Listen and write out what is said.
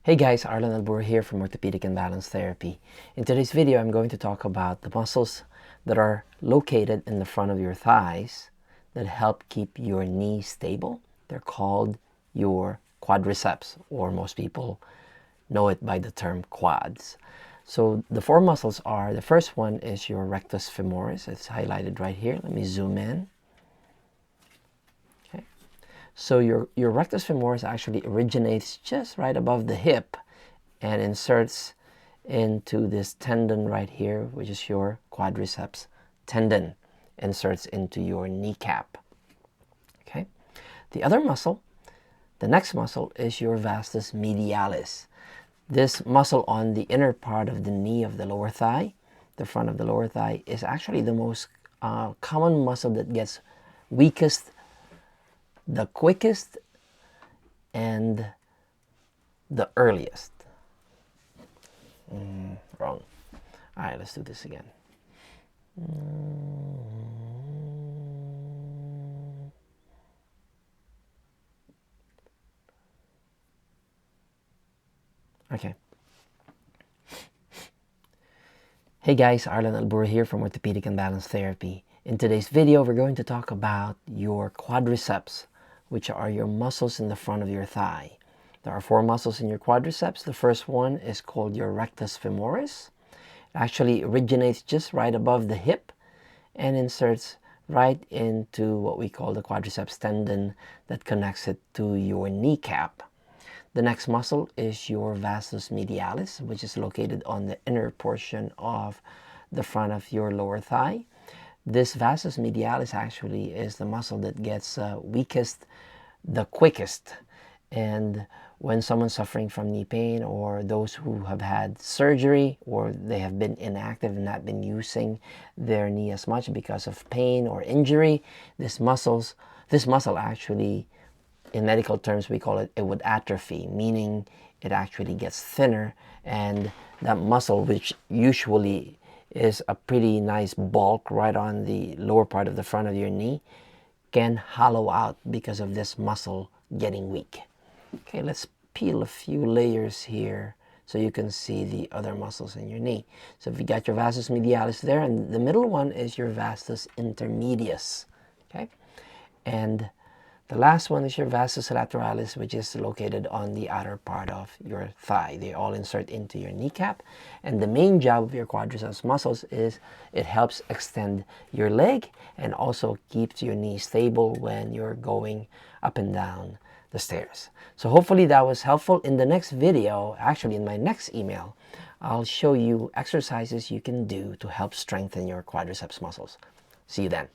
Hey guys, Arlen Albur here from Orthopedic and Balance Therapy. In today's video, I'm going to talk about the muscles that are located in the front of your thighs that help keep your knee stable. They're called your quadriceps, or most people know it by the term quads. So the four muscles are, the first one is your rectus femoris. It's highlighted right here. Let me zoom in. So your rectus femoris actually originates just right above the hip and inserts into this tendon right here, which is your quadriceps tendon, inserts into your kneecap. Okay. The other muscle, the next muscle, is your vastus medialis. This muscle on the inner part of the knee of the lower thigh, the front of the lower thigh, is actually the most common muscle that gets weakest, the quickest, and the earliest. Wrong. All right, let's do this again. Okay. Hey guys, Arlen Albur here from Orthopedic and Balance Therapy. In today's video, we're going to talk about your quadriceps, which are your muscles in the front of your thigh. There are four muscles in your quadriceps. The first one is called your rectus femoris. It actually originates just right above the hip and inserts right into what we call the quadriceps tendon that connects it to your kneecap. The next muscle is your vastus medialis, which is located on the inner portion of the front of your lower thigh. This vastus medialis actually is the muscle that gets weakest the quickest. And when someone's suffering from knee pain, or those who have had surgery, or they have been inactive and not been using their knee as much because of pain or injury, this muscle actually, in medical terms, we call it would atrophy, meaning it actually gets thinner, and that muscle, which usually is a pretty nice bulk right on the lower part of the front of your knee, can hollow out because of this muscle getting weak. Okay, let's peel a few layers here so you can see the other muscles in your knee. So if you got your vastus medialis there, and the middle one is your vastus intermedius. Okay, and the last one is your vastus lateralis, which is located on the outer part of your thigh. They all insert into your kneecap. And the main job of your quadriceps muscles is it helps extend your leg and also keeps your knee stable when you're going up and down the stairs. So hopefully that was helpful. In the next video, actually in my next email, I'll show you exercises you can do to help strengthen your quadriceps muscles. See you then.